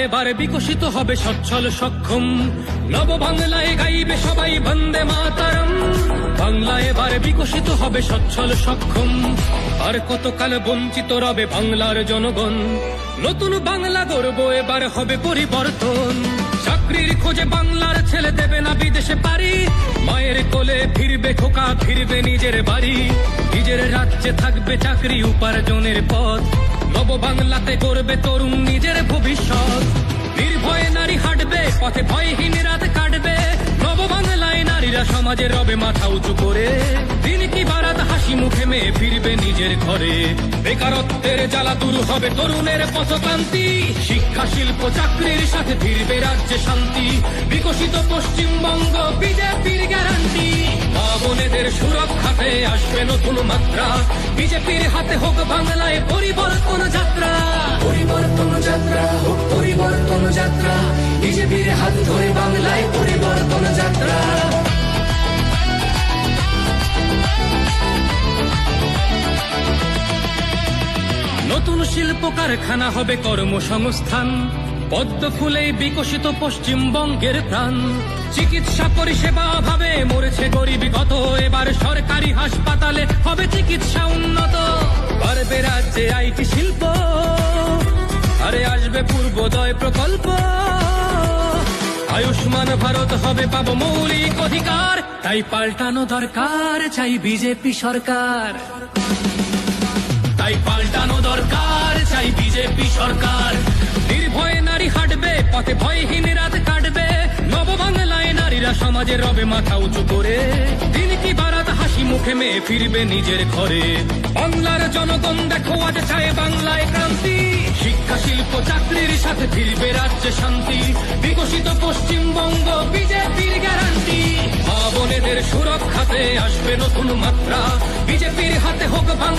এবার বিকশিত হবে সচ্ছল সক্ষম, নব বাংলায় গাইবে সবাই বন্দে মাতরম। বাংলা এবার বিকশিত হবে সচ্ছল সক্ষম, আর কতকাল বঞ্চিত রবে বাংলার জনগণ। নতুন বাংলা গর্ব এবার হবে পরিবর্তন। চাকরির খোঁজে বাংলার ছেলে দেবে না বিদেশে পারি, মায়ের কোলে ফিরবে খোকা, ফিরবে নিজের বাড়ি। নিজের রাজ্যে থাকবে চাকরি উপার্জনের পথ, নব বাংলাতে করবে তরুণ নিজের ভবিষ্যৎ। নির্ভয়ে নারী হাঁটবে পথে, ভয়হীন রাত কাটবে। নব বাংলায় নারীরা সমাজে রবে মাথা উঁচু করে, দিন কি বারাত হাসি মুখে মেয়ে ফিরবে নিজের ঘরে। বেকারত্বের জ্বালা দূর হবে তরুণের পথক্রান্তি, শিক্ষা শিল্প চাকরির সাথে ফিরবে রাজ্যে শান্তি। বিকশিত পশ্চিমবঙ্গ বিজেপির গ্যারান্টি, মা বোনেদের সুরক্ষাতে আসবে নতুন মাত্রা। বিজেপির হাতে হোক বাংলায় পরিবর্তন যাত্রা, পরিবর্তন যাত্রা হোক পরিবর্তন যাত্রা। বিজেপির হাত ধরে বাংলায় পরিবর্তন যাত্রা। নতুন শিল্প কারখানা হবে কর্মসংস্থান, পদ্ম ফুলেই বিকশিত পশ্চিমবঙ্গের প্রাণ। চিকিৎসা পরিষেবা অভাবে মরেছে গরিবী কত, এবার সরকারি হাসপাতালে হবে চিকিৎসা উন্নত। বাড়বে রাজ্যে আইটি শিল্প, আরে আসবে পূর্বোদয় প্রকল্প। আয়ুষ্মান ভারত হবে পাবো মৌলিক অধিকার, তাই পাল্টানো দরকার চাই বিজেপি সরকার। তাই পাল্টানো দরকার চাই বিজেপি সরকার। নির্ভয়ে নারী হাঁটবে পথে, ভয়হীন রাত কাটবে। নব বাংলায় নারীরা সমাজে রবে মাথা উঁচু করে, দিন কি বারাত হাসি মুখে মেয়ে ফিরবে নিজের ঘরে। বাংলার জনগণ দেখো আজ চায় বাংলায় ক্রান্তি, শিক্ষা শিল্প চাকরির সাথে ফিরবে রাজ্যে শান্তি। বিকশিত পশ্চিমবঙ্গ বিজেপির গ্যারান্টি, মা বোনেদের সুরক্ষাতে আসবে নতুন মাত্রা। বিজেপির হাতে হোক বাংলা।